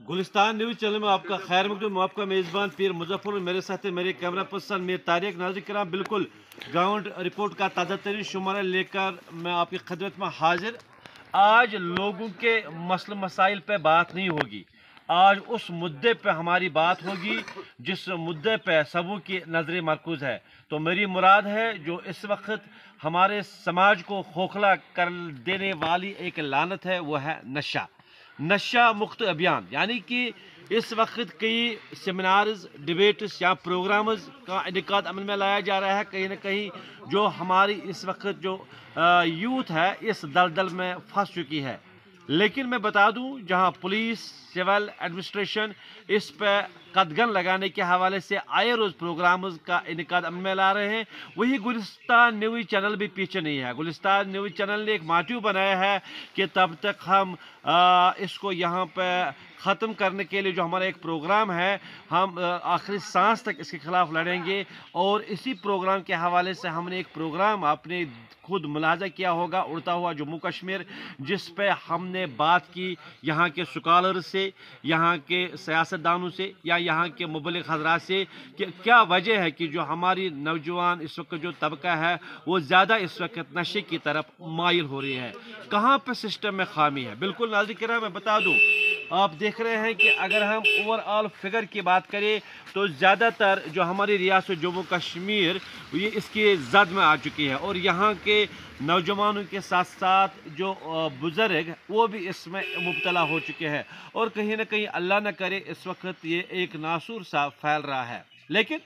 Gulistan news channel में आपका खैर मकदूम। मैं आपका मेज़बान पीर मुजफ्फर, मेरे साथ है मेरे कैमरा पर्सन मीर तारिक। नाज़रीन किराम, बिल्कुल ग्राउंड रिपोर्ट का ताज़ा तरीन शुमारा लेकर मैं आपकी खिदमत में हाजिर। आज लोगों के मसले मसाइल पे बात नहीं होगी, आज उस मुद्दे पे हमारी बात होगी जिस मुद्दे पे सबों की नज़रें मरकूज़ है। तो मेरी मुराद है जो इस वक्त हमारे समाज को खोखला कर देने वाली एक लानत है, वो है नशा। नशा मुक्त अभियान, यानी कि इस वक्त कई सेमिनार्स, डिबेट्स या प्रोग्राम्स का इनेकाद अमल में लाया जा रहा है। कहीं ना कहीं जो हमारी इस वक्त जो यूथ है इस दलदल में फंस चुकी है। लेकिन मैं बता दूं, जहां पुलिस, सिविल एडमिनिस्ट्रेशन इस पर कदगन लगाने के हवाले से आए रोज़ प्रोग्राम्स का इनेकाद अमल में ला रहे हैं, वही गुलिस्तान न्यूज़ चैनल भी पीछे नहीं है। गुलिस्तान न्यूज़ चैनल ने एक मोटिव बनाया है कि तब तक हम इसको यहाँ पे ख़त्म करने के लिए जो हमारा एक प्रोग्राम है, हम आखिरी सांस तक इसके खिलाफ लड़ेंगे। और इसी प्रोग्राम के हवाले से हमने एक प्रोग्राम आपने खुद मुलाजा किया होगा, उड़ता हुआ जम्मू कश्मीर, जिस पे हमने बात की यहाँ के स्कॉलर से, यहाँ के सियासतदानों से या यहाँ के मुबलिग हज़रात से कि क्या वजह है कि जो हमारी नौजवान इस वक्त जो तबका है वो ज़्यादा इस वक्त नशे की तरफ माइल हो रही है, कहाँ पर सिस्टम में खामी है। बिल्कुल नाज़रीन किराम, मैं बता दूँ, आप देख रहे हैं कि अगर हम ओवरऑल फिगर की बात करें तो ज़्यादातर जो हमारी रियासत जम्मू कश्मीर ये इसकी जद में आ चुकी है, और यहाँ के नौजवानों के साथ साथ जो बुज़ुर्ग वो भी इसमें मुब्तला हो चुके हैं। और कहीं ना कहीं अल्लाह न करे इस वक्त ये एक नासूर सा फैल रहा है। लेकिन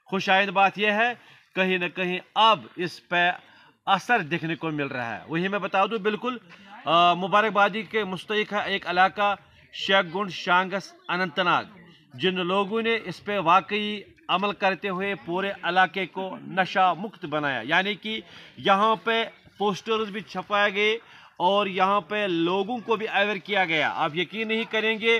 खुशाइंद बात यह है कहीं ना कहीं अब इस पर असर देखने को मिल रहा है। वही मैं बता दूं, बिल्कुल मुबारकबादी के मुस्तहिक है एक इलाका शेखगुंड शांगस अनंतनाग, जिन लोगों ने इस पे वाकई अमल करते हुए पूरे इलाके को नशा मुक्त बनाया। यानी कि यहाँ पे पोस्टर्स भी छपाए गए और यहाँ पे लोगों को भी अवेयर किया गया। आप यकीन नहीं करेंगे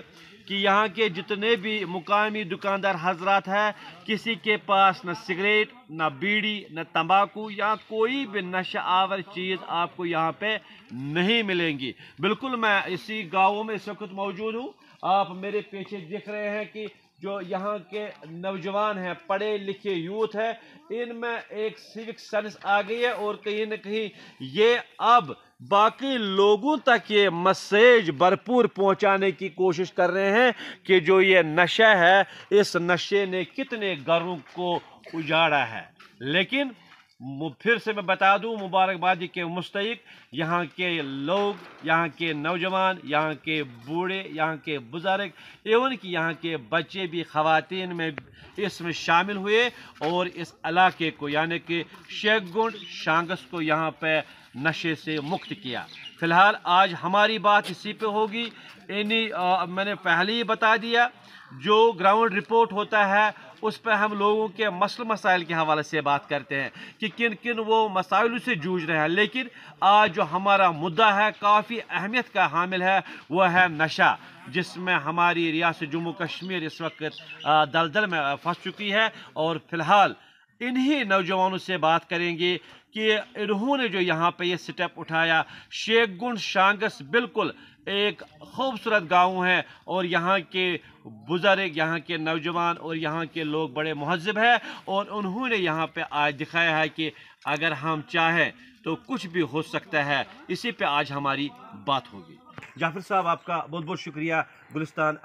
कि यहाँ के जितने भी मुकामी दुकानदार हजरात हैं, किसी के पास न सिगरेट, न बीड़ी, न तंबाकू या कोई भी नशा आवर चीज़ आपको यहाँ पे नहीं मिलेंगी। बिल्कुल मैं इसी गाँव में इस वक्त मौजूद हूँ। आप मेरे पीछे देख रहे हैं कि जो यहाँ के नौजवान हैं, पढ़े लिखे यूथ है, इनमें एक सिविक सेंस आ गई है और कहीं न कहीं ये अब बाकी लोगों तक ये मैसेज भरपूर पहुंचाने की कोशिश कर रहे हैं कि जो ये नशा है, इस नशे ने कितने घरों को उजाड़ा है। लेकिन फिर से मैं बता दूं, मुबारकबादी के मुस्तहिक यहाँ के लोग, यहाँ के नौजवान, यहाँ के बूढ़े, यहाँ के बुज़ुर्ग, एवं कि यहाँ के बच्चे भी ख़वातीन में इसमें शामिल हुए और इस इलाके को यानी कि शेखगुंड शांगस को यहाँ पे नशे से मुक्त किया। फ़िलहाल आज हमारी बात इसी पे होगी। मैंने पहले ही बता दिया, जो ग्राउंड रिपोर्ट होता है उस पर हम लोगों के मसले मसाइल के हवाले से बात करते हैं कि किन किन वो मसाइलों से जूझ रहे हैं। लेकिन आज जो हमारा मुद्दा है काफ़ी अहमियत का हामिल है, वो है नशा, जिसमें हमारी रियासत जम्मू कश्मीर इस वक्त दलदल में फंस चुकी है। और फ़िलहाल इन्हीं नौजवानों से बात करेंगे कि इन्होंने जो यहाँ पे ये स्टेप उठाया। शेखगुंड शांगस बिल्कुल एक खूबसूरत गांव है और यहाँ के बुज़ुर्ग, यहाँ के नौजवान और यहाँ के लोग बड़े महज़्ज़ब हैं, और उन्होंने यहाँ पे आज दिखाया है कि अगर हम चाहें तो कुछ भी हो सकता है। इसी पे आज हमारी बात होगी। जाफर साहब, आपका बहुत बहुत शुक्रिया गुलिस्तान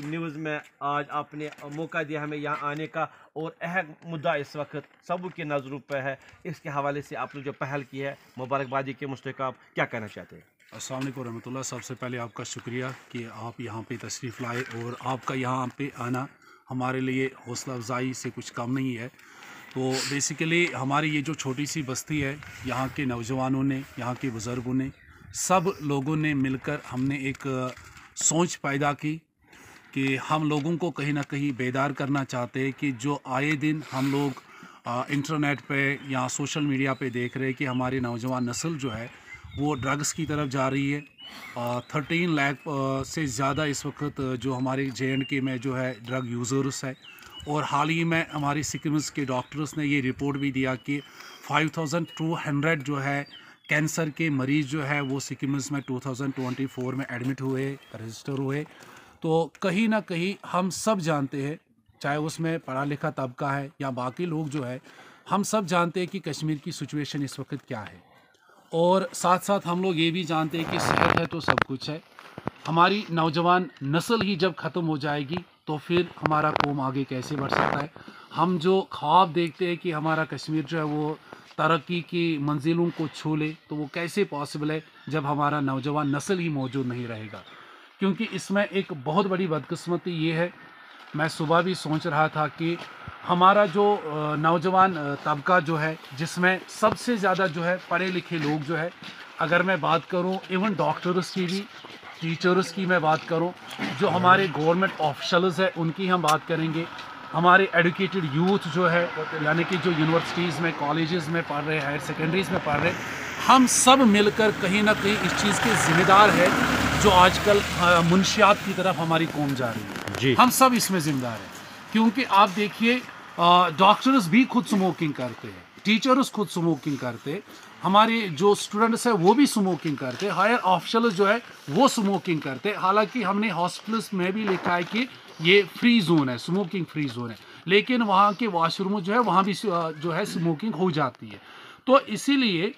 न्यूज़ में आज आपने मौका दिया हमें यहाँ आने का, और अहम मुद्दा इस वक्त सबों की नज़रों पर है। इसके हवाले से आपने जो पहल की है, मुबारकबादी के मुस्तहिक आप क्या कहना चाहते हैं? अस्सलाम वालेकुम रहमतुल्लाह। सबसे पहले आपका शुक्रिया कि आप यहाँ पे तशरीफ़ लाए, और आपका यहाँ पे आना हमारे लिए हौसला अफजाई से कुछ कम नहीं है। तो बेसिकली हमारी ये जो छोटी सी बस्ती है, यहाँ के नौजवानों ने, यहाँ के बुज़ुर्गों ने, सब लोगों ने मिलकर हमने एक सोच पैदा की कि हम लोगों को कहीं ना कहीं बेदार करना चाहते हैं कि जो आए दिन हम लोग इंटरनेट पे या सोशल मीडिया पे देख रहे हैं कि हमारी नौजवान नस्ल जो है वो ड्रग्स की तरफ जा रही है। 13 लाख से ज़्यादा इस वक्त जो हमारे JNK में जो है ड्रग यूज़र्स है, और हाल ही में हमारी सिक्किम्स के डॉक्टर्स ने ये रिपोर्ट भी दिया कि 5200 जो है कैंसर के मरीज़ जो है वो सिक्किम्स में 2024 में एडमिट हुए, रजिस्टर हुए। तो कहीं ना कहीं हम सब जानते हैं, चाहे उसमें पढ़ा लिखा तबका है या बाकी लोग जो है, हम सब जानते हैं कि कश्मीर की सिचुएशन इस वक्त क्या है। और साथ साथ हम लोग ये भी जानते हैं कि सेहत है तो सब कुछ है। हमारी नौजवान नस्ल ही जब ख़त्म हो जाएगी तो फिर हमारा कौम आगे कैसे बढ़ सकता है। हम जो ख्वाब देखते हैं कि हमारा कश्मीर जो है वो तरक्की की मंजिलों को छू ले, तो वो कैसे पॉसिबल है जब हमारा नौजवान नस्ल ही मौजूद नहीं रहेगा। क्योंकि इसमें एक बहुत बड़ी बदकिस्मती ये है, मैं सुबह भी सोच रहा था कि हमारा जो नौजवान तबका जो है, जिसमें सबसे ज़्यादा जो है पढ़े लिखे लोग जो है, अगर मैं बात करूं इवन डॉक्टर्स की भी, टीचर्स की मैं बात करूं, जो हमारे गवर्नमेंट ऑफिशल्स है उनकी हम बात करेंगे, हमारे एजुकेटेड यूथ जो है, यानी कि जो यूनिवर्सिटीज़ में, कॉलेजेस में पढ़ रहे, हायर सेकेंडरीज़ में पढ़ रहे, हम सब मिलकर कहीं ना कहीं इस चीज़ के ज़िम्मेदार है जो आजकल मुनशियात की तरफ हमारी कौम जा रही है जी। हम सब इसमें ज़िम्मेदार हैं, क्योंकि आप देखिए डॉक्टर्स भी खुद स्मोकिंग करते हैं, टीचर्स खुद स्मोकिंग करते, हमारे जो स्टूडेंट्स हैं वो भी स्मोकिंग करते, हायर ऑफिशियल जो है वो स्मोकिंग करते। हालांकि हमने हॉस्पिटल्स में भी लिखा है कि ये फ्री जोन है, स्मोकिंग फ्री जोन है, लेकिन वहाँ के वॉशरूम जो है वहाँ भी जो है स्मोकिंग हो जाती है। तो इसीलिए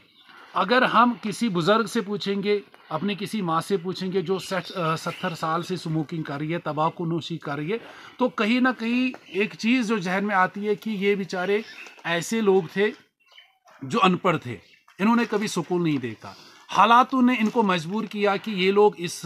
अगर हम किसी बुज़ुर्ग से पूछेंगे, अपनी किसी माँ से पूछेंगे जो 60-70 साल से स्मोकिंग कर रही है, तंबाकू नोशी कर रही है, तो कहीं ना कहीं एक चीज़ जो जहन में आती है कि ये बेचारे ऐसे लोग थे जो अनपढ़ थे, इन्होंने कभी सुकून नहीं देखा, हालातों ने इनको मजबूर किया कि ये लोग इस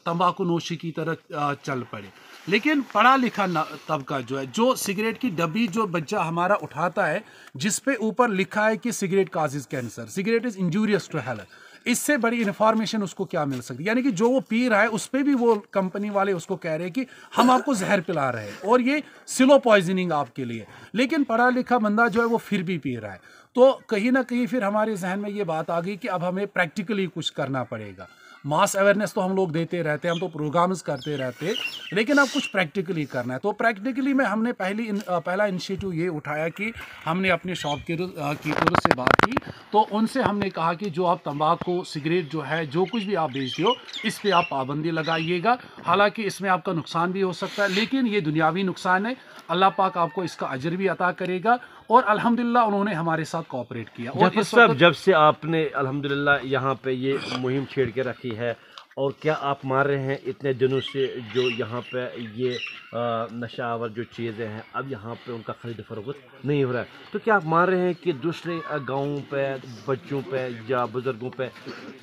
तंबाकू नोशी की तरह चल पड़े। लेकिन पढ़ा लिखा तबका जो है, जो सिगरेट की डब्बी जो बच्चा हमारा उठाता है जिस पे ऊपर लिखा है कि cigarette causes cancer, cigarette is injurious to health, इससे बड़ी इन्फॉर्मेशन उसको क्या मिल सकती है। यानी कि जो वो पी रहा है उस पर भी वो कंपनी वाले उसको कह रहे हैं कि हम आपको जहर पिला रहे हैं और ये स्लो पॉइजनिंग आपके लिए, लेकिन पढ़ा लिखा बंदा जो है वो फिर भी पी रहा है। तो कहीं ना कहीं फिर हमारे जहन में ये बात आ गई कि अब हमें प्रैक्टिकली कुछ करना पड़ेगा। मास अवेयरनेस तो हम लोग देते रहते हैं, हम तो प्रोग्राम्स करते रहते हैं, लेकिन अब कुछ प्रैक्टिकली करना है। तो प्रैक्टिकली में हमने पहला इनिशिएटिव ये उठाया कि हमने अपने शॉपकीपर से बात की, तो उनसे हमने कहा कि जो आप तंबाकू, सिगरेट जो है, जो कुछ भी आप बेचते हो, इस पर आप पाबंदी लगाइएगा। हालांकि इसमें आपका नुकसान भी हो सकता है, लेकिन ये दुनियावी नुकसान है, अल्लाह पाक आपको इसका अजर भी अता करेगा। और अल्हम्दुलिल्लाह उन्होंने हमारे साथ कोऑपरेट किया। और जब से आपने अल्हम्दुलिल्लाह यहाँ पे ये मुहिम छेड़ के रखी है, और क्या आप मान रहे हैं इतने दिनों से जो यहाँ पे ये नशावर जो चीज़ें हैं अब यहाँ पे उनका खरीद फरोख्त नहीं हो रहा है, तो क्या आप मान रहे हैं कि दूसरे गाँवों पे, बच्चों पे या बुज़ुर्गों पे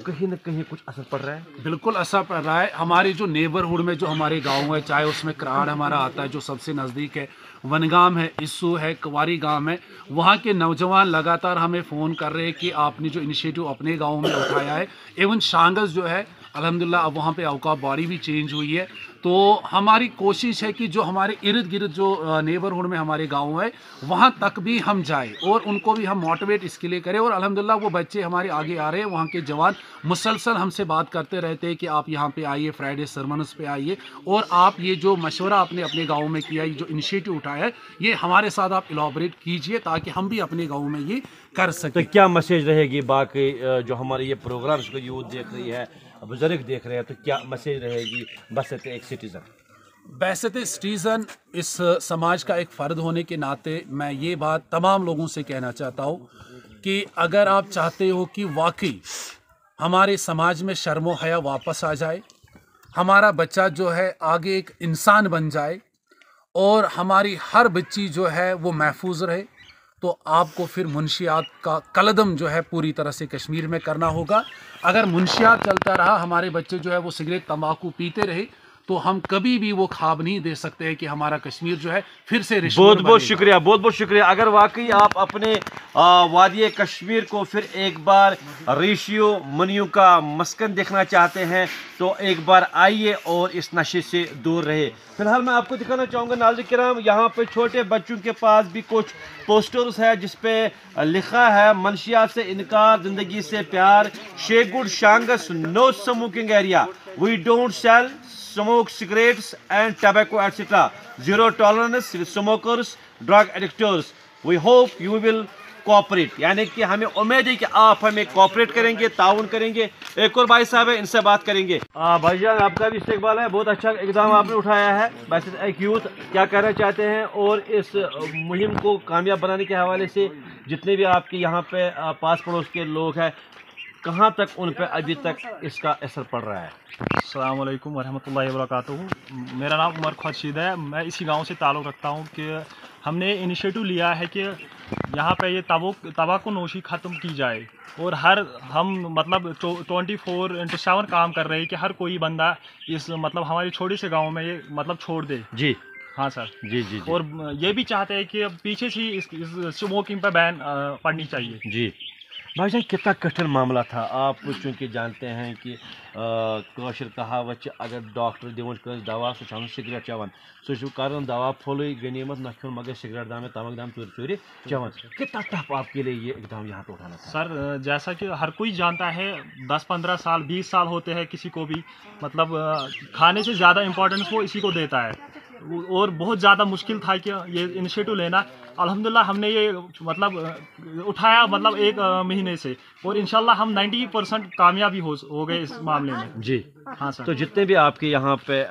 कहीं ना कहीं कुछ असर पड़ रहा है? बिल्कुल असर पड़ रहा है। हमारे जो नेबरहुड में जो हमारे गाँव है, चाहे उसमें कराड़ हमारा आता है जो सबसे नज़दीक है, वनगाम है, इस्सू है, कुंवारी गांव है, वहाँ के नौजवान लगातार हमें फ़ोन कर रहे हैं कि आपने जो इनिशिएटिव अपने गांव में उठाया है। एवं शांगस जो है अल्हम्दुलिल्लाह अब वहाँ पे औकाफ बॉडी भी चेंज हुई है। तो हमारी कोशिश है कि जो हमारे इर्द गिर्द जो नेबरहुड में हमारे गांव है वहाँ तक भी हम जाए और उनको भी हम मोटिवेट इसके लिए करें। और अल्हम्दुलिल्लाह वो बच्चे हमारे आगे आ रहे हैं, वहाँ के जवान मुसलसल हमसे बात करते रहते हैं कि आप यहाँ पे आइए, फ्राइडे सरमन्स पे आइए, और आप ये जो मशवरा आपने अपने गाँव में किया, ये जो इनिशिएटिव उठाया है, ये हमारे साथ आप इलाबरेट कीजिए ताकि हम भी अपने गाँव में ये कर सकें। तो क्या मैसेज रहेगी बाकी जो हमारे ये प्रोग्राम्स को यूथ देख रही है, बुजुर्ग देख रहे हैं, तो क्या मैसेज रहेगी बहसत एक सिटीज़न? बहसत सिटीज़न इस समाज का एक फ़र्द होने के नाते मैं ये बात तमाम लोगों से कहना चाहता हूँ कि अगर आप चाहते हो कि वाकई हमारे समाज में शर्म हया वापस आ जाए, हमारा बच्चा जो है आगे एक इंसान बन जाए और हमारी हर बच्ची जो है वो महफूज रहे, तो आपको फिर मुनशियात का कलदम जो है पूरी तरह से कश्मीर में करना होगा। अगर मुनशियात चलता रहा, हमारे बच्चे जो है वो सिगरेट तंबाकू पीते रहे, तो हम कभी भी वो ख्वाब नहीं दे सकते हैं कि हमारा कश्मीर जो है फिर से बहुत बहुत शुक्रिया, बहुत बहुत शुक्रिया। अगर वाकई आप अपने वादी कश्मीर को फिर एक बार रेशियो मनियों का मस्कन देखना चाहते हैं तो एक बार आइए और इस नशे से दूर रहे। फिलहाल मैं आपको दिखाना चाहूँगा नाज़रीन किराम, यहाँ पे छोटे बच्चों के पास भी कुछ पोस्टर्स है जिसपे लिखा है मनशियात से इनकार, जिंदगी से प्यार, शेगुड शांगस, no smoking area, we don't sell smoke cigarettes and tobacco etc. Zero tolerance with smokers, drug addictors. We hope you will cooperate, यानी कि हमें उम्मीद है कि आप हमें कोऑपरेट करेंगे, ताउन करेंगे। एक और भाई साहब है, इनसे बात करेंगे। भाईजान, आपका भी इस्तेकबाल है, बहुत अच्छा इकदाम आपने उठाया है। वैसे एक यूथ क्या कहना चाहते हैं, और इस मुहिम को कामयाब बनाने के हवाले से जितने भी आपके यहाँ पे पास पड़ोस के लोग हैं, कहाँ तक उन पर अभी तक इसका असर पड़ रहा है? अस्सलाम वालेकुम वरहमतुल्लाहि वबरकातुहू। मेरा नाम उमर ख़ुर्शीद है, मैं इसी गांव से ताल्लुक़ रखता हूं कि हमने इनिशिएटिव लिया है कि यहाँ पे ये तंबाकू नोशी ख़त्म की जाए, और हम मतलब 24/7 काम कर रहे हैं कि हर कोई बंदा इस मतलब हमारे छोटे से गाँव में ये मतलब छोड़ दे। जी हाँ सर, जी। और ये भी चाहते हैं कि पीछे से इस स्मोकिंग पर बैन पड़नी चाहिए। जी भाईजान, कितना कठिन मामला था। आप चूँकि जानते हैं कि कौशल कहावत छ, अगर डॉक्टर दिवन कस दवा सह सिगरेट चवन, सह कर दवा फुल गनीमत न खुन मगर सिगरेट दाम तमक दाम चोरी चोरी चवन। कितना टफ आपके लिए ये इकदाम यहाँ पे उठाना था? सर, जैसा कि हर कोई जानता है 10-15 साल 20 साल होते हैं किसी को भी, मतलब खाने से ज़्यादा इम्पोर्टेंस वो इसी को देता है, और बहुत ज़्यादा मुश्किल था कि ये इनिशिएटिव लेना। अल्हम्दुलिल्लाह हमने ये मतलब उठाया मतलब 1 महीने से, और इंशाल्लाह हम 90% कामयाबी हो गए इस मामले में। जी हाँ सर। तो जितने भी आपके यहाँ पे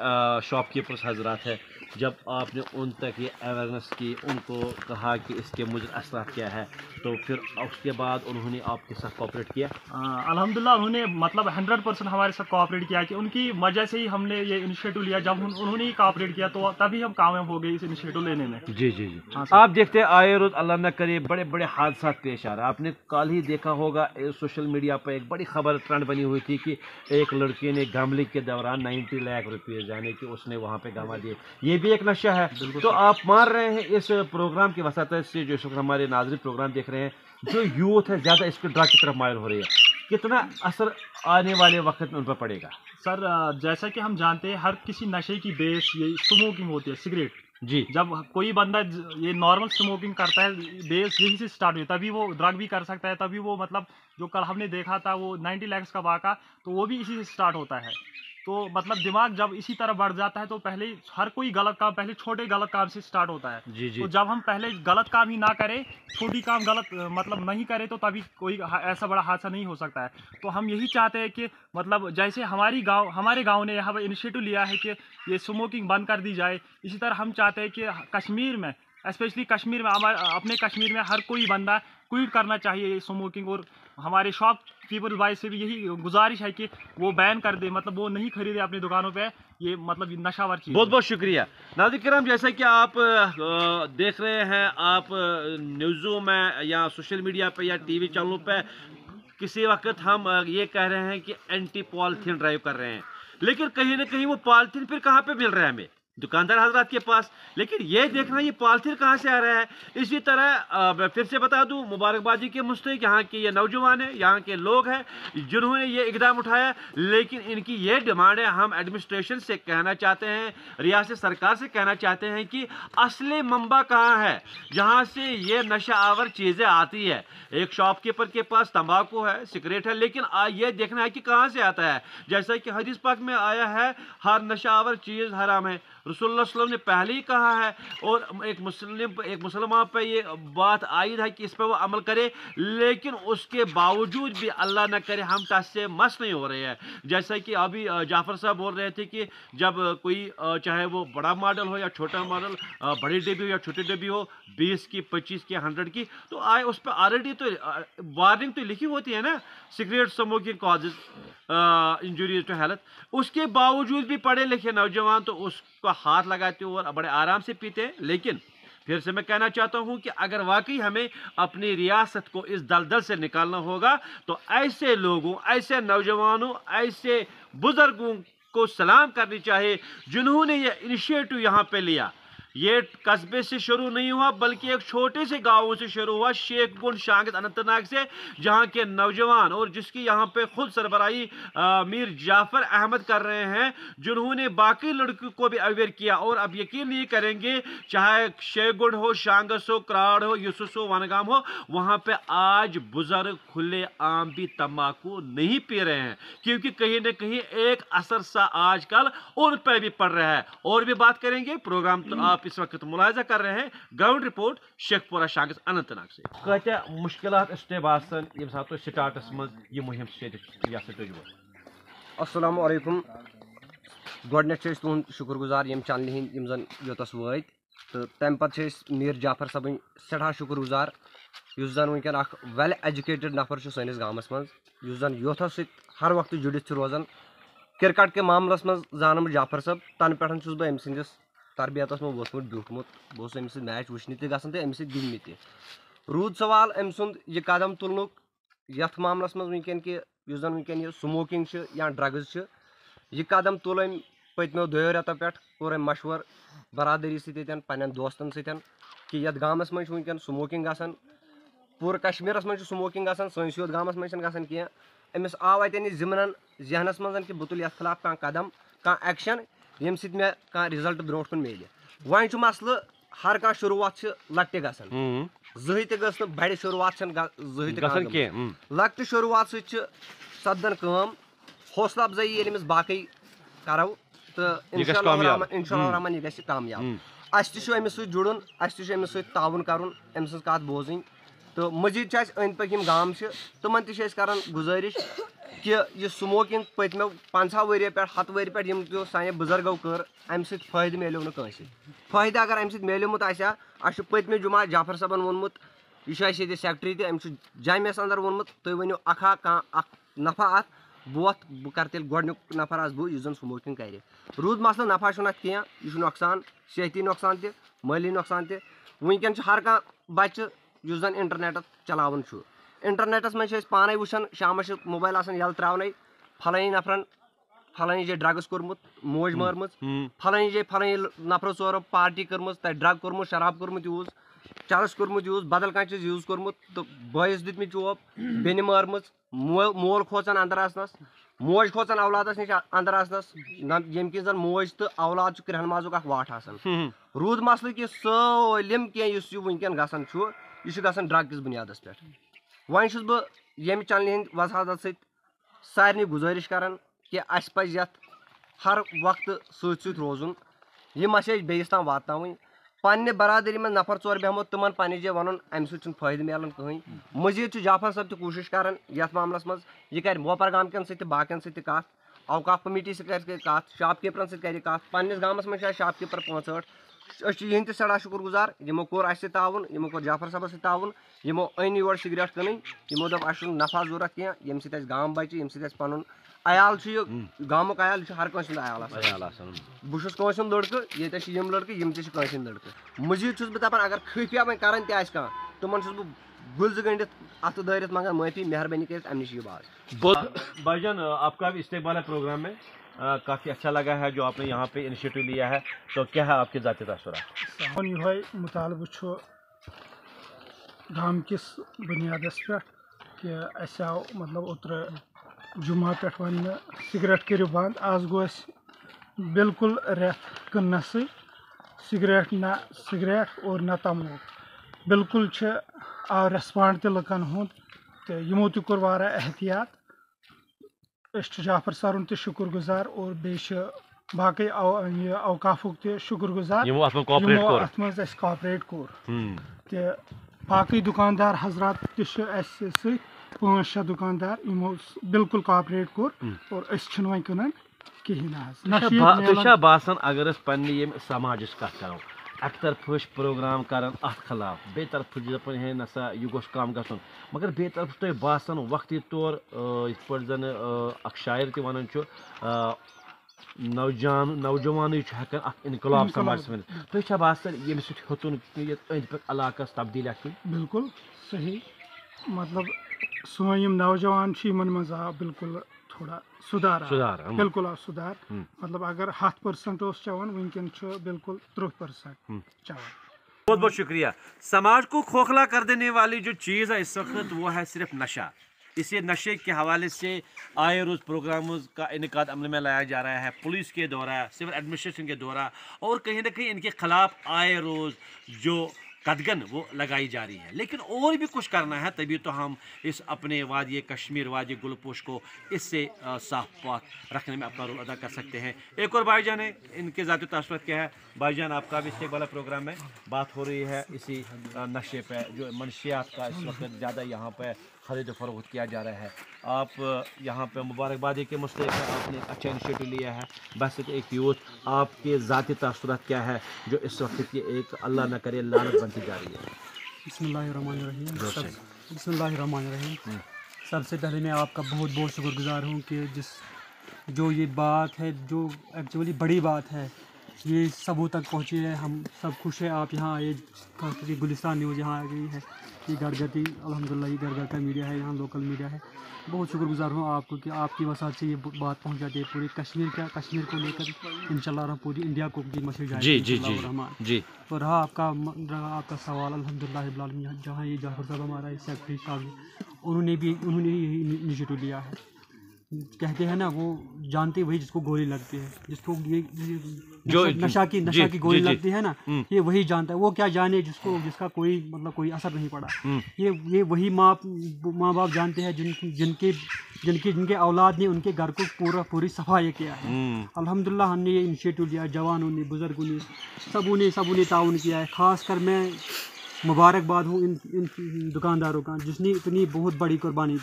शॉपकीपर्स हजरात है, जब आपने उन तक ये अवेयरनेस की, उनको कहा कि इसके मुझे असर क्या है, तो फिर उसके बाद उन्होंने आपके साथ कोऑपरेट किया? अल्हम्दुलिल्लाह उन्होंने मतलब 100% हमारे साथ कोऑपरेट किया, कि उनकी वजह से ही हमने ये इनिशिएटिव लिया। जब उन्होंने ही कोऑपरेट किया तो तभी हम कामयाब हो गए इस इनिशिएटिव लेने में। जी। हाँ, आप देखते हैं आए रोज अल्लाह न करे बड़े बड़े हादसा पेश आ रहा है। आपने कल ही देखा होगा सोशल मीडिया पर एक बड़ी खबर ट्रेंड बनी हुई थी कि एक लड़के ने गैम्बलिंग के दौरान 90 लाख रुपये यानी कि उसने वहाँ पे गंवा दिए। ये भी एक नशा है। तो आप मान रहे हैं इस प्रोग्राम की वसात से, जो हमारे नाज़रीन प्रोग्राम देख रहे हैं, जो यूथ है ज़्यादा इसके ड्रग की तरफ मायल हो रही है, कितना असर आने वाले वक्त में उन पर पड़ेगा? सर, जैसा कि हम जानते हैं हर किसी नशे की बेस ये स्मोकिंग होती है, सिगरेट। जी। जब कोई बंदा ये नॉर्मल स्मोकिंग करता है, बेस यही से स्टार्ट हुई, तभी वो ड्रग भी कर सकता है। तभी वो मतलब जो कल हमने देखा था वो 90 लाख का वाक़ा, तो वो भी इसी से स्टार्ट होता है। तो मतलब दिमाग जब इसी तरह बढ़ जाता है तो पहले हर कोई गलत काम पहले छोटे गलत काम से स्टार्ट होता है। जी। तो जब हम पहले गलत काम ही ना करें, छोटी काम गलत मतलब नहीं करें, तो तभी कोई ऐसा बड़ा हादसा नहीं हो सकता है। तो हम यही चाहते हैं कि मतलब जैसे हमारे गांव ने यहाँ पर इनिशिएटिव लिया है कि ये स्मोकिंग बंद कर दी जाए, इसी तरह हम चाहते हैं कि कश्मीर में, स्पेशली कश्मीर में, अपने कश्मीर में हर कोई बंदा क्विट करना चाहिए स्मोकिंग। और हमारे शॉप कीपर भाई से भी यही गुजारिश है कि वो बैन कर दे, मतलब वो नहीं खरीदे अपनी दुकानों पे ये मतलब नशावर चीज। बहुत बहुत शुक्रिया। नाज़रीन किराम, जैसा कि आप देख रहे हैं, आप न्यूज़ों में या सोशल मीडिया पे या टीवी चैनलों पे किसी वक्त हम ये कह रहे हैं कि एंटी पॉलिथीन ड्राइव कर रहे हैं, लेकिन कहीं ना कहीं वो पॉलिथीन फिर कहाँ पे मिल रहा है हमें? दुकानदार हजरात के पास। लेकिन ये देखना ये पॉलिथीन कहाँ से आ रहा है। इसी तरह मैं फिर से बता दूं, मुबारकबादी के मुस्तहिक यहाँ के ये नौजवान हैं, यहाँ के लोग हैं जिन्होंने ये इकदाम उठाया। लेकिन इनकी ये डिमांड है, हम एडमिनिस्ट्रेशन से कहना चाहते हैं, रियासत सरकार से कहना चाहते हैं कि असली मंबा कहाँ है जहाँ से ये नशा आवर चीज़ें आती है। एक शॉपकीपर के पास तंबाकू है, सिगरेट है, लेकिन ये देखना है कि कहाँ से आता है। जैसा कि हदीस पाक में आया है, हर नशा आवर चीज़ हराम है। रसूलुल्लाह सल्लल्लाहु अलैहि वसल्लम ने पहले ही कहा है, और एक मुसलमान पे ये बात आयद है कि इस पर वो अमल करे, लेकिन उसके बावजूद भी अल्लाह न करे हम टस मस नहीं हो रहे हैं। जैसा कि अभी जाफर साहब बोल रहे थे कि जब कोई चाहे वो बड़ा मॉडल हो या छोटा मॉडल, बड़ी डिब्बी हो या छोटी डिब्बी हो, 20 की, 25 की, 100 की, तो आए उस पर ऑलरेडी तो वार्निंग तो लिखी होती है ना, cigarette smoking causes injuries to health. उसके बावजूद भी पढ़े लिखे नौजवान तो उसको हाथ लगाते और बड़े आराम से पीते हैं। लेकिन फिर से मैं कहना चाहता हूं कि अगर वाकई हमें अपनी रियासत को इस दलदल से निकालना होगा, तो ऐसे लोगों, ऐसे नौजवानों, ऐसे बुजुर्गों को सलाम करनी चाहिए जिन्होंने ये इनिशिएटिव यहाँ पे लिया। ये कस्बे से शुरू नहीं हुआ, बल्कि एक छोटे से गाँव से शुरू हुआ, शेख गुंड शांगत अनंतनाग से, जहाँ के नौजवान और जिसकी यहाँ पे खुद सरबराही मीर जाफर अहमद कर रहे हैं, जिन्होंने बाकी लड़कों को भी अवेयर किया। और अब यकीन नहीं करेंगे, चाहे शेख गुंड हो, शांगस हो, क्राड़ हो, यूसुफ हो, वनगाम हो, वहाँ पे आज बुजुर्ग खुले आम भी तम्बाकू नहीं पी रहे हैं, क्योंकि कहीं ना कहीं एक असर सा आजकल उन पर भी पड़ रहा है। और भी बात करेंगे, प्रोग्राम तो आप آپ اس وقت ملاحظہ کر رہے ہیں گراؤنڈ رپورٹ شیخ پورہ شاگس اننت ناگ سے کتیا مشکلات اسٹے باسان یم سات سٹارٹس مز یہ مہم السلام علیکم گۄڈنیٚتھ چھِ أسۍ تُہُنٛد شُکُر گُزار ییٚمہِ چنلہِ ہِنٛدۍ یِم زن یوٚتَس وٲتۍ تہٕ تَمہِ پتہٕ چھِ أسۍ میٖر جعفر صٲبٕنۍ سٮ۪ٹھاہ شُکُر گُزار یُس زن وٕنکیٚن اکھ ویل ایجوکیٹڈ نفر چھُ سٲنِس گامس منٛز یُس زن یوتھس سۭتۍ ہر وقتہٕ جُڑِتھ چھُ روزان کرکٹ کہِ معاملس منٛز زانان بہٕ جعفر صٲب تنہٕ پٮ۪ٹھ چھُس بہٕ أمۍ سٕنٛدِس تربیتس منٛز ووٚتھمُت بیوٗٹھمُت بہٕ اوسُس أمِس سۭتۍ میچ وٕچھنہِ تہِ گژھان تہٕ أمِس سۭتۍ گِنٛدنہِ تہِ روٗد سوال أمۍ سُنٛد یہِ قدم تُلنُک یتھ معاملس منٛز وٕنکیٚن کہِ یُس زن وٕنکیٚن یہِ سموکِنگ چھِ یا ڈرگٕز چھِ یہِ قدم تُل أمۍ پٔتمیو 2 رٮ۪تو پٮ۪ٹھ کوٚر أمۍ مشور برادری سۭتۍ ییٚتٮ۪ن پننٮ۪ن دوستن سۭتۍ کہِ یتھ گامس منٛز چھِ وٕنکیٚن سموکِنگ گژھان پوٗرٕ کشمیٖرس منٛز چھِ سموکِنگ گژھان سٲنِس یوت گامس منٛز چھنہٕ گژھان کینٛہہ أمِس آو اتٮ۪ن یہِ ضِمنن ذہنس منٛز کہِ بہٕ تُلہٕ یتھ خٕلاف کانٛہہ قدم کانٛہہ ایکشن ییٚمہِ سۭتۍ مےٚ کانٛہہ رِزلٹ برونٛٹھ کُن میلہِ وۄنۍ چھُ مسلہٕ ہر کانٛہہ شروٗعات چھِ لۄکٹہِ گژھان زٕہٕنۍ تہِ گٔژھ نہٕ بڑِ شروٗعات چھنہٕ زٕہٕنۍ تہِ کینٛہہ لۄکٹہِ شروٗعات سۭتۍ چھِ سپدان کٲم حوصلہٕ افضٲیی ییٚلہِ أمِس باقٕے کرو تہٕ انشاء اللہ رحمان یہِ گژھِ کامیاب اَسہِ تہِ چھُ أمِس سۭتۍ جُڑُن اَسہِ تہِ چھُ أمِس سۭتۍ تعاوُن کرُن أمۍ سٕنٛز کتھ بوزٕنۍ تہٕ مٔزیٖد چھِ اَسہِ أنٛدۍ پٔکۍ یِم گام چھِ تِمن تہِ چھِ أسۍ کران گُزٲرِش کہِ یہِ سموکِنگ پٔتمیو 50 ؤرۍیو پٮ۪ٹھ 100 ؤری پٮ۪ٹھ یِم تہِ سانہِ بُزرگو کٔر اَمہِ سۭتۍ فٲیدٕ میلیو نہٕ کٲنٛسہِ فٲیدٕ اگر اَمہِ سۭتۍ میلیومُت آسہِ ہا اَسہِ چھُ پٔتمہِ جُمعہ جعفر صٲبن ووٚنمُت یہِ چھُ اَسہِ ییٚتہِ سیکٹری تہِ أمۍ چھُ جامعس انٛدر ووٚنمُت تُہۍ ؤنِو اکھ کانٛہہ اکھ نفع اتھ بہٕ وۄتھٕ بہٕ کرٕ تیٚلہِ گۄڈنیُک نفر آسہٕ بہٕ یُس زن سموکِنگ کرِ روٗد مسلہٕ نفع چھُنہٕ اتھ کینٛہہ یہِ چھُ نۄقصان صحتی نۄقصان تہِ مٲلی نۄقصان تہِ وٕنکیٚن چھُ ہر کانٛہہ بچہِ یُس زن انٹرنیٹس چلاوان چھُ انٹرنیٹس منٛز چھِ أسۍ پانے وٕچھان شامس چھِ موبایل آسان ییٚلہٕ تراونے فلٲنی نفرن فلٲنی جایہِ ڈرگٕس کوٚرمُت موج مٲرمٕژ فلٲنی جایہِ فلٲنی نفرو ژورو پارٹی کٔرمٕژ تتہِ ڈرگ کوٚرمُت شراب کوٚرمُت یوٗز چرس کوٚرمُت یوٗز بدل کانٛہہ چیٖز یوٗز کوٚرمُت تہٕ بٲیِس دِتمٕتۍ چوب بیٚنہِ مٲرمٕژ مول کھوژان انٛدر اژنس موج کھوژان اولادس نِش انٛدر اژنس ییٚمہِ کِنۍ زن موج تہٕ اولاد چھُ کرٛہن مازُک اکھ واٹھ آسان روٗد مسلہٕ کہِ سٲلِم کینٛہہ یُس یہِ وٕنکیٚن گژھان چھُ یہِ چھُ گژھان ڈرگ کِس بُنیادس پٮ۪ٹھ وۄنۍ چھُس بہٕ ییٚمہِ چنلہِ ہٕنٛدۍ وضاحت سۭتۍ سارنٕے گُزٲرِش کران کہِ اَسہِ پزِ یتھ ہر وقتہٕ سۭتۍ سۭتۍ روزُن یہِ مسیج بیٚیِس تام واتناوٕنۍ پننہِ برادری منٛز نفر ژور بیٚہمو تِمن پننہِ جایہِ ونُن امہِ سۭتۍ چھُنہٕ فٲیدٕ مِلان کٕہٕنۍ مٔزیٖد چھُ جعفر صٲب تہِ کوٗشش کران یتھ معاملس منٛز یہِ کرِ موپر گام کٮ۪ن سۭتۍ تہِ باقین سۭتۍ تہِ کتھ اوقاف کمیٹی سۭتۍ کرِ کتھ شاپ کیٖپرن سۭتۍ کرِ کتھ پننِس گامس منٛز چھِ اَسہِ شاپ کیٖپر 65 أسۍ چھِ یِہنٛدۍ تہِ سٮ۪ٹھاہ شُکُر گُزار یِمو کوٚر اَسہِ سۭتۍ تعاوُن یِمو کوٚر جعفر صٲبس سۭتۍ تعاوُن یِمو أنۍ یور سِگریٹ کٕنٕنۍ یِمو دوٚپ اَسہِ چھُنہٕ نفع ضوٚرتھ کینٛہہ ییٚمہِ سۭتۍ اَسہِ گام بچہِ ییٚمہِ سۭتۍ اَسہِ پنُن عیال چھُ یہِ گامُک عیال یہِ چھُ ہر کٲنٛسہِ ہُنٛد عیال آسان بہٕ چھُس کٲنٛسہِ ہُنٛد لڑکہٕ ییٚتٮ۪س چھِ یِم لڑکہٕ یِم تہِ چھِ کٲنٛسہِ ہٕنٛدۍ لڑکہٕ مٔزیٖد چھُس بہٕ دپان اگر خٲفیا وۄنۍ کران تہِ آسہِ کانٛہہ تِمن چھُس بہٕ گُلۍ زٕ گٔنڈِتھ اَتھٕ دٲرِتھ منٛگان معٲفی مہربٲنی کٔرِتھ اَمہِ نِش یِیِو باز بھائی جان آپ کا بھی استقبال ہے پروگرام میں کافی اچھا لگا ہے جو آپ نے یہاں پہ انیشیٹو لیا ہے تو کیا ہے آپ کے ذاتی تاثرات سون یہ مطالبہ چھُ گام کِس بُنیادس پٮ۪ٹھ کہ اَسہِ آو مطلب اوترٕ جُمعہ پٮ۪ٹھ وننہٕ سِگریٹ کٔرِو بنٛد آز گوٚو اَسہِ بالکل رٮ۪تھ کٕننَسٕے سِگریٹ نہ سِگریٹ اور نہ تموک بالکل چھِ آو ریسپانڈ تہِ لُکن ہُنٛد تہٕ یِمو تہِ کوٚر واریاہ احتیاط أسۍ چھِ جعفر سرُن تہِ شُکُر گُزار اور بیٚیہِ چھِ باقٕے یہِ اوقافُک تہِ شُکُر گُزار یِمو اتھ منٛز اَسہِ کاپریٹ کوٚر تہٕ باقٕے دُکاندار حضرات تہِ چھِ اَسہِ سۭتۍ 5-6 دُکاندار یِمو بالکل کاپریٹ کوٚر اور أسۍ چھِنہٕ وۄنۍ کٕنان کِہیٖنۍ تۄہہِ چھا باسان اگر أسۍ پننہِ ییٚمہِ سماجٕچ کتھ کرو اکہِ طرفہٕ چھِ پروگرام کران اتھ خلاف بیٚیہِ طرفہٕ چھِ دپان ہے نسا یہِ گوٚژھ کم گژھُن مگر بیٚیہِ طرفہٕ چھُ تۄہہِ باسان وقتی طور یِتھ پٲٹھۍ زن اکھ شاعر تہِ ونان چھُ نوجوانٕے چھُ ہٮ۪کان اکھ انقلاب سماجس منٛز تۄہہِ چھا باسان ییٚمہِ سۭتۍ ہیوٚتُن یتھ أنٛدۍ پٔکۍ علاقس تبدیٖلی اکھ بالکل صحیح مطلب سٲنۍ یِم نوجوان چھِ یِمن منٛز آو بالکل تھوڑا سُدھار بالکل آو سُدھار مطلب اگر 100% اوس چٮ۪وان وٕنکیٚن چھُ بالکل 30% چٮ۪وان بہت بہت شکریہ سماج کو کھوکھلا کر دینے والی جو چیز ہے اس وقت وہ ہے صرف نشہ اسی نشے کے حوالے سے آئے روز پروگرامز کا انعقاد عمل میں لایا جا رہا ہے پولیس کے دورہ سول ایڈمنسٹریشن کے دورہ اور کہیں نہ کہیں ان کے خلاف آئے روز جو कदगन वो लगाई जा रही है, लेकिन और भी कुछ करना है, तभी तो हम इस अपने वादी कश्मीर, वादी गुलपोश को इससे साफ पाक रखने में अपना रोल अदा कर सकते हैं। एक और भाईजान है, इनके ज़ाती तासुरात क्या है? भाईजान आपका भी इस्तेक़बाल प्रोग्राम में बात हो रही है इसी नशे पे, जो मनशियात का इस वक्त ज़्यादा यहाँ पे ख़रीद फरोख्त किया जा रहा है। आप यहाँ पे मुबारकबादी के मुस्तहिक़ हैं, आपने एक अच्छा इनिशिएटिव लिया है। बस एक यूथ, आपके ज़ाती तासुरात क्या है जो इस वक्त की एक अल्लाह न करे लानत बनती जा रही है? बिस्मिल्लाहिर्रहमानिर्रहीम। सबसे पहले मैं आपका बहुत बहुत शुक्रगुजार हूँ कि जो ये बात है, जो एक्चुअली बड़ी बात है, ये सबों तक पहुँची है। हम सब खुश हैं आप यहाँ आए, खासकर गुलिस्तान न्यूज़ यहाँ आ गई है। ये घर घर की अल्हम्दुलिल्लाह ये घर घर का मीडिया है, यहाँ लोकल मीडिया है। बहुत शुक्रगुजार हूँ आपको कि आपकी वसात से ये बात पहुँच जाती है पूरी कश्मीर को लेकर, इंशाल्लाह पूरी इंडिया को भी मशहूर जाएगी। जी। और रहा आपका सवाल, अल्हम्दुलिल्लाह रब्बिल आलमीन, जहाँ ये जाफर साहब हमारा सेक्रेटरी साहब, उन्होंने यही इनिशिएटिव लिया है। कहते हैं ना, वो जानते वही जिसको गोली लगती है, जिसको नशा की गोली लगती है ना, ये वही जानता है। वो क्या जाने जिसका कोई असर नहीं पड़ा। ये वही माँ बाप जानते हैं जिनके औलाद ने उनके घर को पूरी सफाई किया है। अल्हम्दुलिल्लाह हमने ये इनिशिएटिव लिया, जवानों ने, बुजुर्गों ने, सबों ने ताउन किया है। ख़ासकर मैं मुबारकबाद हूँ इन दुकानदारों का, जिसने इतनी बहुत बड़ी कुर्बानी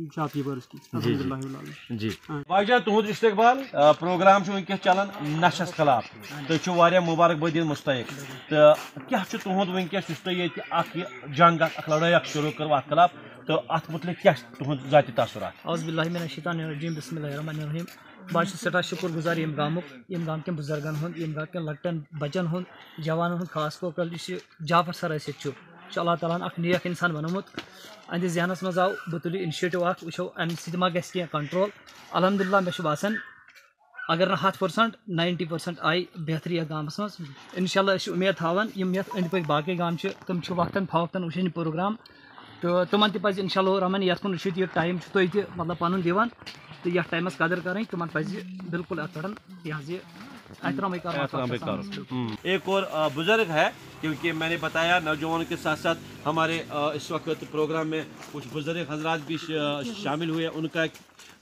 शॉपकीपर्स की। जी भाईजान, तुहद इस्तेकबाल प्रोग्राम वनकस चलान नशस खिलाफ, तुम वारिया मुबारकबादी मुस्तहिक, तो क्या तुहद वनकस जंग लड़ाई शुरू कर अत खिलाफ, तो अत मुतलिक क्या तुहद ज़ाती तासुरात? औज़ुबिल्लाहि मिनश्शैतानिर्रजीम, बिस्मिल्लाहिर्रहमानिर्रहीम। बस सठा शुक्र गुजार यम गाम के बुजुर्गन हुंद, यम गाम के लकटन बचन हुंद, जवानन हुंद, खास कर जाफर सर अल्लाह ताला नेक इंसान बनोमुत। अहद जहनस मज आव बतुली इनिशिएटिव वो अम मा गि कंट्रोल। अल्हम्दुलिल्लाह मे बासान अगर 100% 90% आई बेहतरी गामस मज। इंशाल्लाह उम्मीद थावान यम ये अंद पक बाकी गाम तम वक्तन फवक्तन वुचन प्रोग्राम, तो तमन तज इंशाल्लाह रहमान ये कुन ये टाइम तुम मतलब पन दिवान, तो यह टाइमस कदर करें, तमन पज बिल्कुल अत पे यह एक और बुजुर्ग है, क्योंकि मैंने बताया नौजवानों के साथ साथ हमारे इस वक्त प्रोग्राम में कुछ बुजुर्ग हजरात भी शामिल हुए। उनका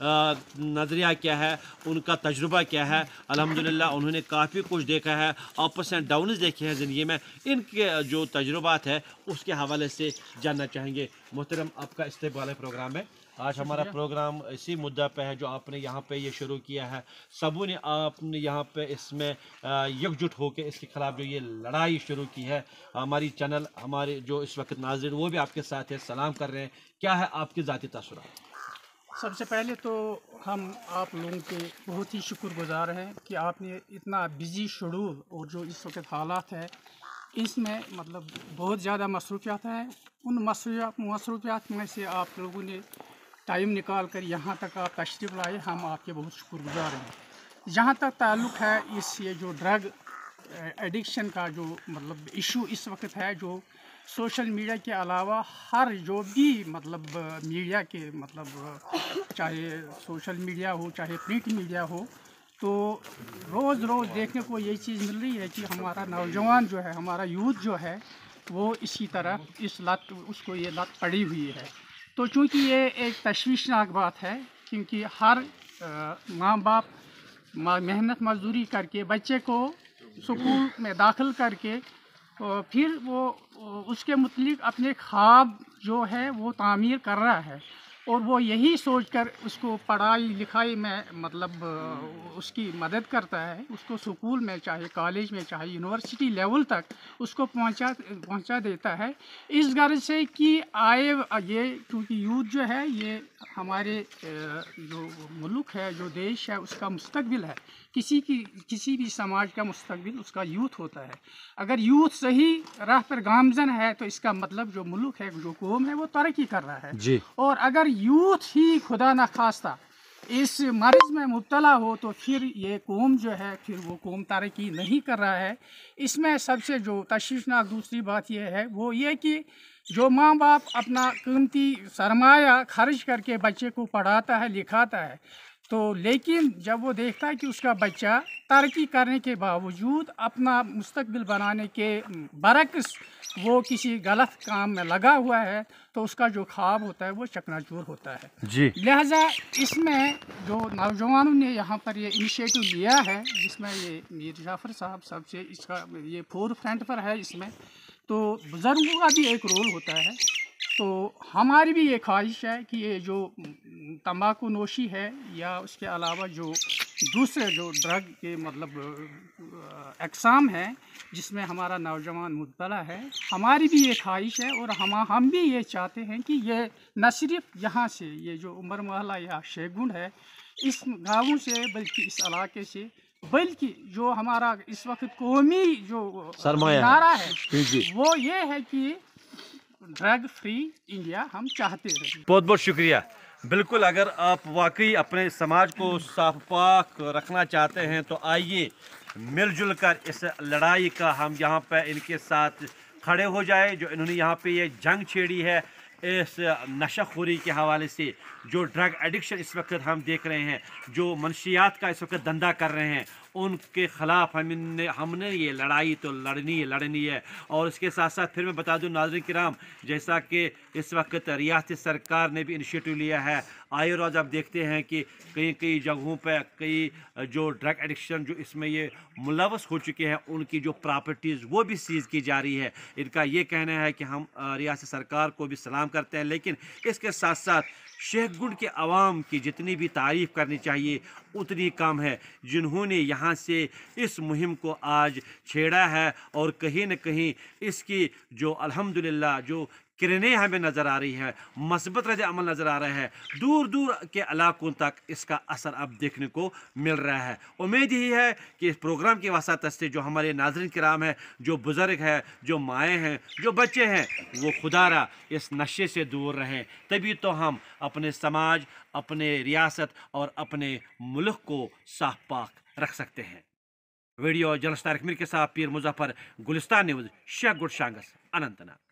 नज़रिया क्या है, उनका तजुर्बा क्या है? अल्हम्दुलिल्लाह उन्होंने काफ़ी कुछ देखा है, अप्स एंड डाउन्स देखे हैं ज़िंदगी में। इनके जो तजुर्बात है उसके हवाले से जानना चाहेंगे। मोहतरम, आपका इस्तेक़बाल प्रोग्राम है। आज हमारा प्रोग्राम इसी मुद्दा पे है जो आपने यहाँ पे ये शुरू किया है। सबों ने आपने यहाँ पे इसमें एकजुट होकर इसके ख़िलाफ़ जो ये लड़ाई शुरू की है। हमारी चैनल, हमारे जो इस वक्त नाज़रीन, वो भी आपके साथ है, सलाम कर रहे हैं। क्या है आपके ज़ाती तासुरात? सबसे पहले तो हम आप लोगों के बहुत ही शुक्रगुजार हैं कि आपने इतना बिज़ी शेड्यूल और जो इस वक्त हालात है, इसमें मतलब बहुत ज़्यादा मसरूफियात हैं। उन मसरूफियात में से आप लोगों ने टाइम निकाल कर यहाँ तक आप तशरीफ़ लाए, हम आपके बहुत शुक्रगुजार हैं। जहाँ तक ताल्लुक़ है ये जो ड्रग एडिक्शन का जो मतलब इशू इस वक्त है, जो सोशल मीडिया के अलावा हर जो भी मतलब मीडिया के मतलब चाहे सोशल मीडिया हो चाहे प्रिंट मीडिया हो, तो रोज़ देखने को यही चीज़ मिल रही है कि हमारा नौजवान जो है, हमारा यूथ जो है, वो इसी तरह इस लत उसको ये लत पड़ी हुई है। तो चूँकि ये एक तशवीशनाक बात है, क्योंकि हर माँ बाप मेहनत मजदूरी करके बच्चे को स्कूल में दाखिल करके फिर वो उसके मुतलिक अपने ख्वाब जो है वो तामीर कर रहा है, और वो यही सोचकर उसको पढ़ाई लिखाई में मतलब उसकी मदद करता है, उसको स्कूल में चाहे कॉलेज में चाहे यूनिवर्सिटी लेवल तक उसको पहुंचा देता है, इस गर्ज से कि आए ये क्योंकि यूथ जो है ये हमारे जो मुल्क है, जो देश है, उसका मुस्तकबिल है। किसी भी समाज का मुस्तकबिल उसका यूथ होता है। अगर यूथ सही राह पर गामजन है तो इसका मतलब जो मुल्क है, जो कौम है, वो तरक्की कर रहा है जी। और अगर यूथ ही खुदा न खास्ता इस मर्ज़ में मुब्तला हो तो फिर ये कौम जो है, फिर वो कौम तरक्की नहीं कर रहा है। इसमें सबसे जो तशवीशनाक दूसरी बात ये है, वो ये कि जो माँ बाप अपना कीमती सरमाया खर्च करके बच्चे को पढ़ाता है, लिखाता है, तो लेकिन जब वो देखता है कि उसका बच्चा तरक्की करने के बावजूद अपना मुस्तकबिल बनाने के बरक्स वो किसी गलत काम में लगा हुआ है, तो उसका जो ख्वाब होता है वो चकनाचूर होता है जी। लिहाजा इसमें जो नौजवानों ने यहाँ पर ये इनिशिएटिव लिया है, जिसमें ये मीर जाफ़र साहब सबसे इसका ये फोर फ्रंट पर है, इसमें तो बुज़ुर्गों का भी एक रोल होता है। तो हमारी भी ये ख्वाहिश है कि ये जो तंबाकू नोशी है या उसके अलावा जो दूसरे जो ड्रग के मतलब अक़साम हैं जिसमें हमारा नौजवान मुब्तला है, हमारी भी ये ख्वाहिश है और हम भी ये चाहते हैं कि ये न सिर्फ यहाँ से ये जो उमर महला या शेखगुंड है इस गाँवों से, बल्कि इस इलाके से, बल्कि जो हमारा इस वक्त कौमी जो नारा है वो ये है कि ड्रग फ्री इंडिया हम चाहते हैं। बहुत बहुत शुक्रिया। बिल्कुल, अगर आप वाकई अपने समाज को साफ पाक रखना चाहते हैं तो आइए मिलजुल कर इस लड़ाई का हम यहाँ पे इनके साथ खड़े हो जाए। जो इन्होंने यहाँ पे ये जंग छेड़ी है इस नशाखोरी के हवाले से, जो ड्रग एडिक्शन इस वक्त हम देख रहे हैं, जो मनशियात का इस वक्त धंधा कर रहे हैं, उनके ख़िलाफ़ हमने ये लड़ाई तो लड़नी है। और इसके साथ साथ फिर मैं बता दूं नाज़रीन किराम, जैसा कि इस वक्त रियासती सरकार ने भी इनिशिएटिव लिया है, आए रोज़ आप देखते हैं कि कई जगहों पर कई जो ड्रग एडिक्शन जो इसमें ये मुलवस हो चुके हैं उनकी जो प्रॉपर्टीज़ वो भी सीज़ की जा रही है। इनका ये कहना है कि हम रियासती सरकार को भी सलाम करते हैं, लेकिन इसके साथ साथ शेखगुंड के अवाम की जितनी भी तारीफ़ करनी चाहिए उतनी कम है, जिन्होंने यहाँ से इस मुहिम को आज छेड़ा है। और कहीं न कहीं इसकी जो अल्हम्दुलिल्लाह जो किरणें हमें नज़र आ रही है, मस्बत रद्द अमल नज़र आ रहा है, दूर दूर के इलाकों तक इसका असर अब देखने को मिल रहा है। उम्मीद यही है कि इस प्रोग्राम की वसात से जो हमारे नाज़रीन किराम हैं, जो बुज़ुर्ग हैं, जो माएँ हैं, जो बच्चे हैं, वो खुदारा इस नशे से दूर रहें। तभी तो हम अपने समाज, अपने रियासत और अपने मुल्क को साफ पाक रख सकते हैं। वीडियो जर्नलिस्ट तारिक मीर के साथ पीर मुजफ्फर, गुलिस्तान न्यूज़, शेखगुंड शांगस, अनंतनाग।